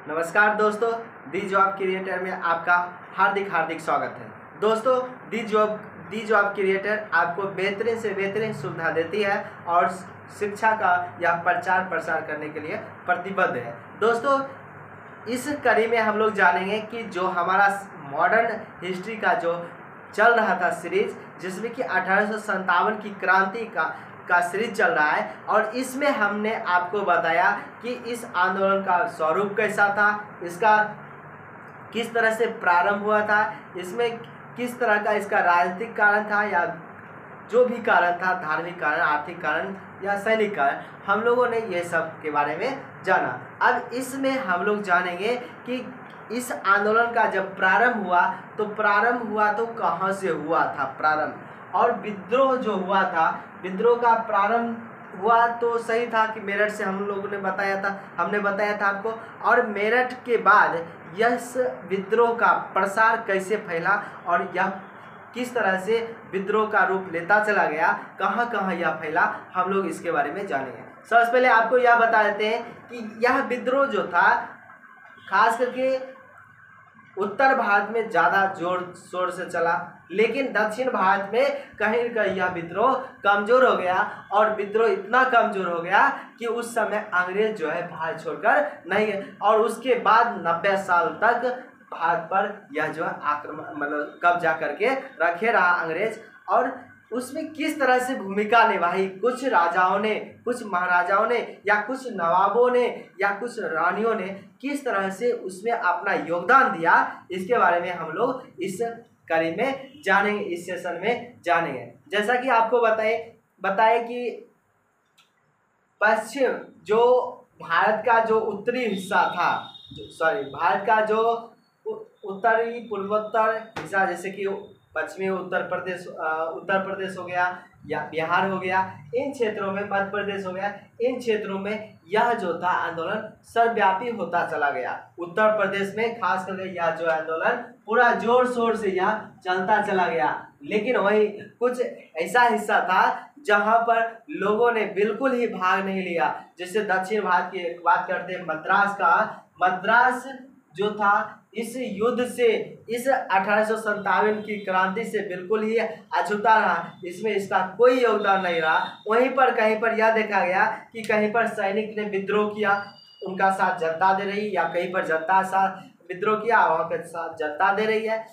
नमस्कार दोस्तों, दी job creator में आपका हार्दिक स्वागत है। दोस्तों, दी जॉब क्रिएटर आपको बेहतरीन से बेहतरीन सुविधा देती है और शिक्षा का यह प्रचार प्रसार करने के लिए प्रतिबद्ध है। दोस्तों, इस कड़ी में हम लोग जानेंगे कि जो हमारा मॉडर्न हिस्ट्री का जो चल रहा था सीरीज, जिसमें कि 1857 की क्रांति का सीरीज चल रहा है, और इसमें हमने आपको बताया कि इस आंदोलन का स्वरूप कैसा था, इसका किस तरह से प्रारंभ हुआ था, इसमें किस तरह का इसका राजनीतिक कारण था या जो भी कारण था, धार्मिक कारण, आर्थिक कारण या सैनिक कारण, हम लोगों ने ये सब के बारे में जाना। अब इसमें हम लोग जानेंगे कि इस आंदोलन का जब प्रारंभ हुआ तो कहाँ से हुआ था प्रारंभ, और विद्रोह जो हुआ था, विद्रोह का प्रारंभ हुआ तो सही था कि मेरठ से हमने बताया था आपको, और मेरठ के बाद यह विद्रोह का प्रसार कैसे फैला और यह किस तरह से विद्रोह का रूप लेता चला गया, कहाँ कहाँ यह फैला, हम लोग इसके बारे में जानेंगे। सबसे पहले आपको यह बता देते हैं कि यह विद्रोह जो था खास करके उत्तर भारत में ज़्यादा जोर शोर से चला, लेकिन दक्षिण भारत में कहीं न कहीं यह विद्रोह कमज़ोर हो गया, और विद्रोह इतना कमज़ोर हो गया कि उस समय अंग्रेज जो है भारत छोड़कर नहीं गए, और उसके बाद 90 साल तक भारत पर यह जो है आक्रमण कब्जा करके रखे रहा अंग्रेज। और उसमें किस तरह से भूमिका निभाई कुछ राजाओं ने, कुछ महाराजाओं ने, या कुछ नवाबों ने, या कुछ रानियों ने किस तरह से उसमें अपना योगदान दिया, इसके बारे में हम लोग इस कड़ी में जानेंगे, इस सेशन में जानेंगे। जैसा कि आपको बताए कि पश्चिम जो भारत का जो उत्तरी हिस्सा था, भारत का जो उत्तरी पूर्वोत्तर हिस्सा, जैसे कि पश्चिमी उत्तर प्रदेश हो गया या बिहार हो गया, इन क्षेत्रों में मध्य प्रदेश हो गया, इन क्षेत्रों में यह जो था आंदोलन सर्वव्यापी होता चला गया। उत्तर प्रदेश में खास करके यह जो आंदोलन पूरा जोर शोर से यह चलता चला गया, लेकिन वही कुछ ऐसा हिस्सा था जहां पर लोगों ने बिल्कुल ही भाग नहीं लिया। जैसे दक्षिण भारत की बात करते हैं, मद्रास जो था इस युद्ध से, इस 1857 की क्रांति से बिल्कुल ही अछूता रहा, इसमें इसका कोई योगदान नहीं रहा। वहीं पर कहीं पर यह देखा गया कि कहीं पर सैनिक ने विद्रोह किया, उनका साथ जनता दे रही, या कहीं पर जनता साथ विद्रोह किया, वहाँ के साथ जनता दे रही है।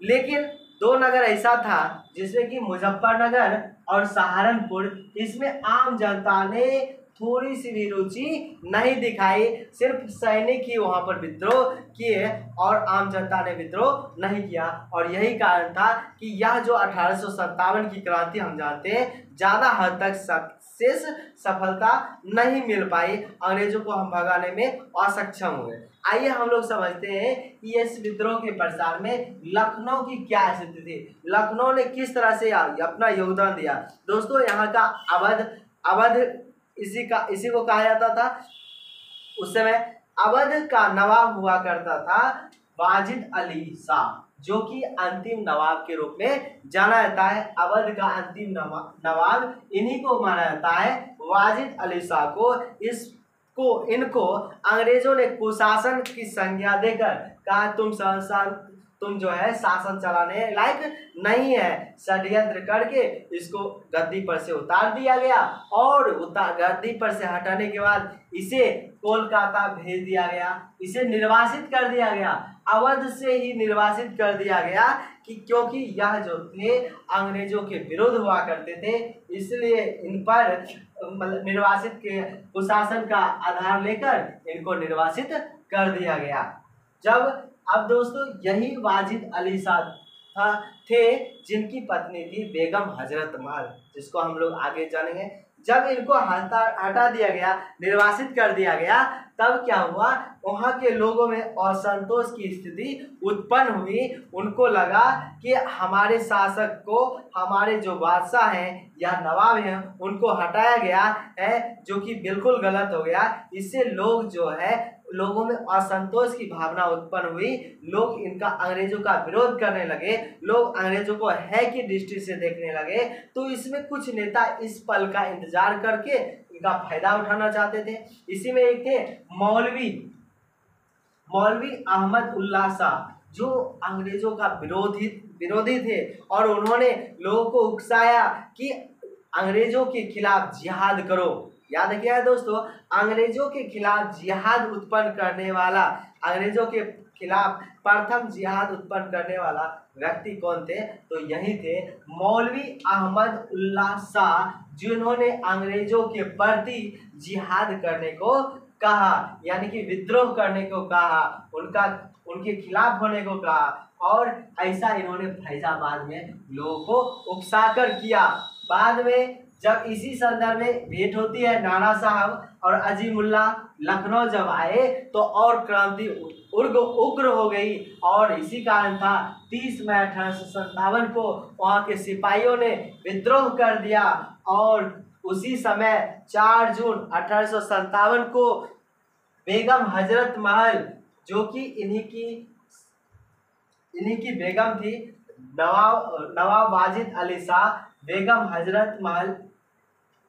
लेकिन दो नगर ऐसा था जिसमें कि मुजफ्फरनगर और सहारनपुर, इसमें आम जनता ने थोड़ी सी भी रुचि नहीं दिखाई, सिर्फ सैनिक ही वहां पर विद्रोह किए और आम जनता ने विद्रोह नहीं किया। और यही कारण था कि यह जो 1857 की क्रांति हम जानते हैं, ज़्यादा हद तक सफलता नहीं मिल पाई, अंग्रेजों को हम भगाने में असक्षम हुए। आइए हम लोग समझते हैं कि इस विद्रोह के प्रसार में लखनऊ की क्या स्थिति थी, लखनऊ ने किस तरह से अपना योगदान दिया। दोस्तों, यहाँ का अवध इसी को कहा जाता था। उस समय अवध का नवाब हुआ करता था वाजिद अली शाह, जो कि अंतिम नवाब के रूप में जाना जाता है। अवध का अंतिम नवाब इन्हीं को माना जाता है, वाजिद अली शाह को। इनको अंग्रेजों ने कुशासन की संज्ञा देकर कहा, तुम जो है शासन चलाने लायक नहीं है। षड्यंत्र करके इसको गद्दी पर से उतार दिया गया, और गद्दी पर से हटाने के बाद इसे कोलकाता भेज दिया गया, इसे निर्वासित कर दिया गया, अवध से ही निर्वासित कर दिया गया, कि क्योंकि यह जो थे अंग्रेजों के विरुद्ध हुआ करते थे, इसलिए इन पर निर्वासित के कुशासन का आधार लेकर इनको निर्वासित कर दिया गया। अब दोस्तों, यही वाजिद अली शाह थे जिनकी पत्नी थी बेगम हजरत महल, जिसको हम लोग आगे जानेंगे। जब इनको हटा दिया गया, निर्वासित कर दिया गया, तब क्या हुआ, वहाँ के लोगों में असंतोष की स्थिति उत्पन्न हुई। उनको लगा कि हमारे शासक को, हमारे जो बादशाह हैं या नवाब हैं, उनको हटाया गया है, जो कि बिल्कुल गलत हो गया। इससे लोगों में असंतोष की भावना उत्पन्न हुई, लोग इनका अंग्रेजों का विरोध करने लगे, लोग अंग्रेजों को है की दृष्टि से देखने लगे। तो इसमें कुछ नेता इस पल का इंतजार करके इनका फायदा उठाना चाहते थे। इसी में एक थे मौलवी अहमद उल्लाह शाह जो अंग्रेजों का विरोधी थे और उन्होंने लोगों को उकसाया कि अंग्रेजों के खिलाफ जिहाद करो। याद किया है दोस्तों, अंग्रेजों के खिलाफ जिहाद उत्पन्न करने वाला, अंग्रेजों के खिलाफ प्रथम जिहाद उत्पन्न करने वाला व्यक्ति कौन थे? तो यही थे मौलवी अहमद उल्लाह शाह, जिन्होंने अंग्रेजों के प्रति जिहाद करने को कहा, यानी कि विद्रोह करने को कहा, उनके खिलाफ होने को कहा। और ऐसा इन्होंने फैजाबाद में लोगों को उकसाकर किया। बाद में जब इसी संदर्भ में भेंट होती है नाना साहब और अजीमुल्लाह लखनऊ जब आए तो और क्रांति उग्र हो गई। और इसी कारण था 30 मई 1857 को वहाँ के सिपाहियों ने विद्रोह कर दिया। और उसी समय 4 जून 1857 को बेगम हजरत महल, जो कि इन्हीं की बेगम थी, नवाब वाजिद अली शाह, बेगम हजरत महल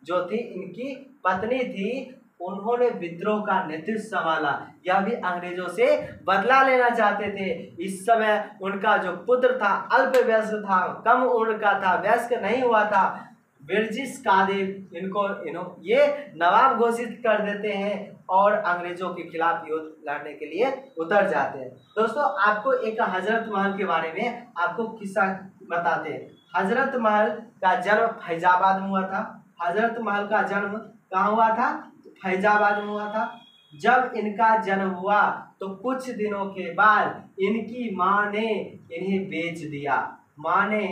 जो थी इनकी पत्नी थी, उन्होंने विद्रोह का नेतृत्व संभाला। यह भी अंग्रेजों से बदला लेना चाहते थे। इस समय उनका जो पुत्र था अल्प वयस्क था, कम उम्र का था, वयस्क नहीं हुआ था, बिरजिस कादिर, इनको ये नवाब घोषित कर देते हैं और अंग्रेजों के खिलाफ युद्ध लड़ने के लिए उतर जाते हैं। दोस्तों आपको एक हजरत महल के बारे में आपको किस्सा बताते हैं। हजरत महल का जन्म फैजाबाद में हुआ था। हजरत महल का जन्म कहाँ हुआ था? फैजाबाद में हुआ था। जब इनका जन्म हुआ तो कुछ दिनों के बाद इनकी माँ ने इन्हें बेच दिया। माँ ने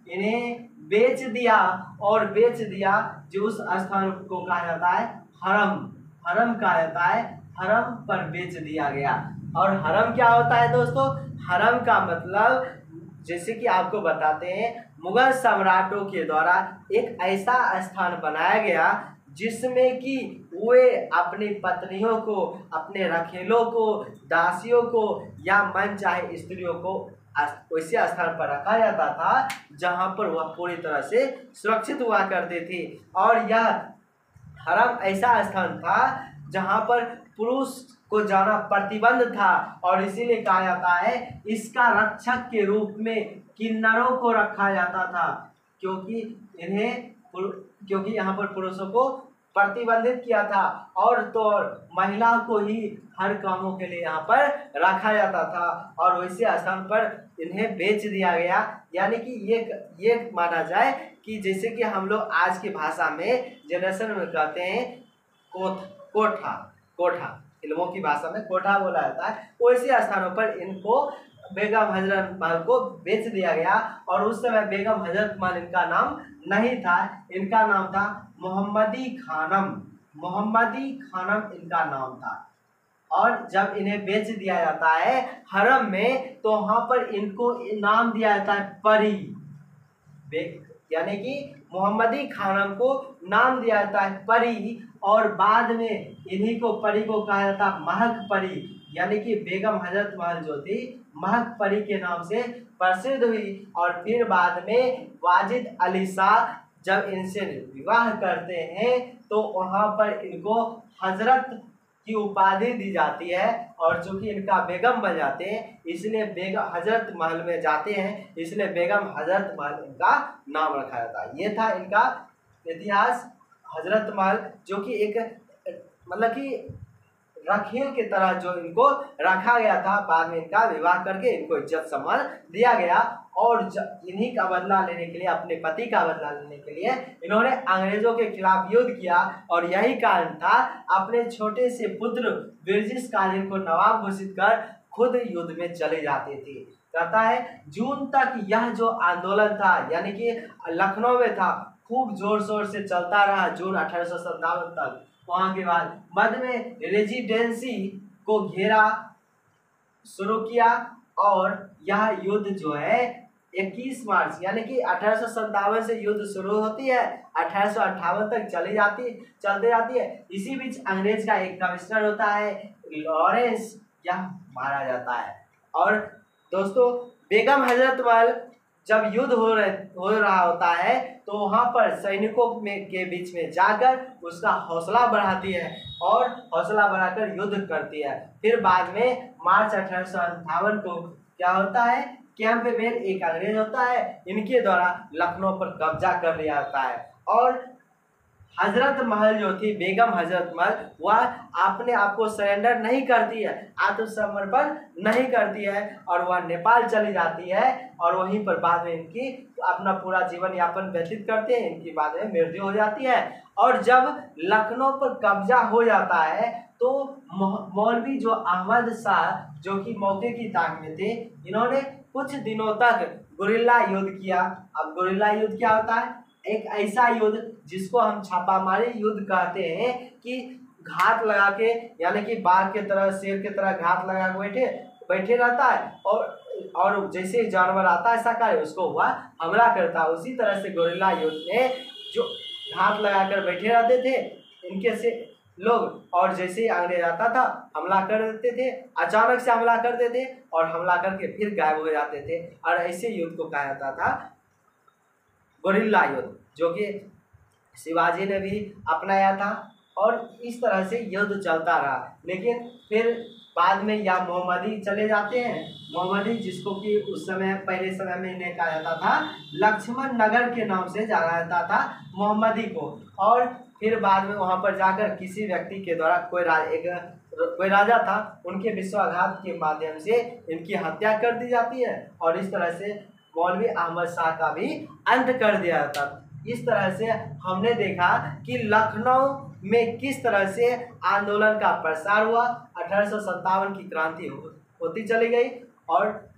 इन्हें बेच दिया और बेच दिया जो उस स्थान को कहा जाता है हरम। हरम कहा जाता है, हरम पर बेच दिया गया। और हरम क्या होता है दोस्तों? हरम का मतलब जैसे कि आपको बताते हैं, मुगल सम्राटों के द्वारा एक ऐसा स्थान बनाया गया जिसमें कि वे अपनी पत्नियों को, अपने रखेलों को, दासियों को या मनचाहे स्त्रियों को वैसे स्थान पर रखा जाता था जहां पर वह पूरी तरह से सुरक्षित हुआ करते थे। और यह हरम ऐसा स्थान था जहां पर पुरुष को जाना प्रतिबंध था और इसीलिए कहा जाता है इसका रक्षक के रूप में किन्नरों को रखा जाता था, क्योंकि यहाँ पर पुरुषों को प्रतिबंधित किया था और तो और महिलाओं को ही हर कामों के लिए यहाँ पर रखा जाता था। और वैसे स्थान पर इन्हें बेच दिया गया। यानी कि ये माना जाए कि जैसे कि हम लोग आज की भाषा में जनरेशन में कहते हैं कोठा, फिल्मों की भाषा में कोठा बोला जाता है, वैसे स्थानों पर इनको बेगम हजरत महल को बेच दिया गया। और उस समय बेगम हजरत महल इनका नाम नहीं था, इनका नाम था मोहम्मदी खानम इनका नाम था। और जब इन्हें बेच दिया जाता है हरम में तो वहाँ पर इनको नाम दिया जाता है परी, यानी कि मोहम्मदी खानम को नाम दिया जाता है परी। और बाद में इन्हीं को परी को कहा जाता है महक परी, यानी कि बेगम हजरत महल जो थी महक परी के नाम से प्रसिद्ध हुई। और फिर बाद में वाजिद अली शाह जब इनसे विवाह करते हैं तो वहाँ पर इनको हजरत की उपाधि दी जाती है। और चूंकि इनका बेगम बन जाते हैं इसलिए बेगम हजरत महल में जाते हैं, इसलिए बेगम हजरत महल इनका नाम रखा जाता है। ये था इनका इतिहास। हजरत महल जो कि एक मतलब कि रखेल के तरह जो इनको रखा गया था, बाद में इनका विवाह करके इनको इज्जत सम्मान दिया गया। और इन्हीं का बदला लेने के लिए, अपने पति का बदला लेने के लिए इन्होंने अंग्रेजों के खिलाफ युद्ध किया। और यही कारण था अपने छोटे से पुत्र बिरजिस कादिर को नवाब घोषित कर खुद युद्ध में चले जाते थे। कहता है जून तक यह जो आंदोलन था यानी कि लखनऊ में था, खूब जोर शोर से चलता रहा जून 1857 तक। वहाँ के बाद मध्य में रेजिडेंसी को घेरा शुरू किया और यह युद्ध जो है 21 मार्च यानी कि 1857 से युद्ध शुरू होती है, 1858 तक चलते जाती है। इसी बीच अंग्रेज का एक कमिश्नर होता है लॉरेंस, यह मारा जाता है। और दोस्तों बेगम हजरत महल जब युद्ध हो रहा होता है तो वहाँ पर सैनिकों के बीच में जाकर उसका हौसला बढ़ाती है और हौसला बढ़ाकर युद्ध करती है। फिर बाद में मार्च 1858 को क्या होता है, कैंपबेल एक अंग्रेज होता है, इनके द्वारा लखनऊ पर कब्जा कर लिया जाता है और हजरत महल जो थी, बेगम हजरत महल, वह अपने आप को सरेंडर नहीं करती है, आत्मसमर्पण नहीं करती है और वह नेपाल चली जाती है और वहीं पर बाद में इनकी अपना पूरा जीवन यापन व्यतीत करते हैं। इनकी बाद में मृत्यु हो जाती है और जब लखनऊ पर कब्जा हो जाता है तो मौलवी जो अहमद शाह, जो कि मौके की ताक में थे, इन्होंने कुछ दिनों तक गुरिल्ला युद्ध किया। अब गुरिल्ला युद्ध क्या होता है, एक ऐसा युद्ध जिसको हम छापामारी युद्ध कहते हैं कि घात लगा के, यानी कि बाघ के तरह, शेर के तरह घात लगा के बैठे रहता है और जैसे जानवर आता है शाकाहारी, उसको वह हमला करता है। उसी तरह से गुरिल्ला युद्ध में जो घात लगाकर बैठे रहते थे इनके से लोग, और जैसे ही अंग्रेज आता था हमला कर देते थे, अचानक से हमला करते थे और हमला करके फिर गायब हो जाते थे, और ऐसे युद्ध को कहा जाता था गुरिल्ला युद्ध, जो कि शिवाजी ने भी अपनाया था। और इस तरह से युद्ध चलता रहा। लेकिन फिर बाद में या मोहम्मदी चले जाते हैं, मोहम्मदी जिसको कि उस समय पहले समय में इन्हें कहा जाता था लक्ष्मण नगर के नाम से जाना जाता था मोहम्मदी को। और फिर बाद में वहाँ पर जाकर किसी व्यक्ति के द्वारा कोई राजा था, उनके विश्वासघात के माध्यम से इनकी हत्या कर दी जाती है और इस तरह से मौलवी अहमद शाह का भी अंत कर दिया जाता। इस तरह से हमने देखा कि लखनऊ में किस तरह से आंदोलन का प्रसार हुआ, 1857 की क्रांति होती चली गई। और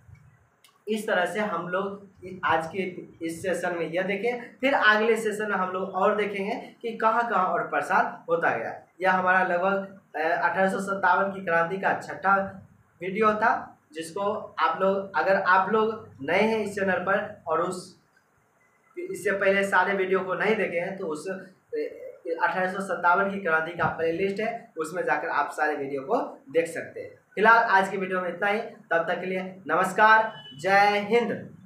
इस तरह से हम लोग आज के इस सेशन में यह देखें, फिर अगले सेशन में हम लोग और देखेंगे कि कहाँ कहाँ और प्रसार होता गया। यह हमारा लगभग 1857 की क्रांति का 6ठा वीडियो था, जिसको आप लोग, अगर आप लोग नए हैं इस चैनल पर और इससे पहले सारे वीडियो को नहीं देखे हैं तो उस 1857 की क्रांति का प्लेलिस्ट है, उसमें जाकर आप सारे वीडियो को देख सकते हैं। फिलहाल आज की वीडियो में इतना ही, तब तक के लिए नमस्कार, जय हिंद।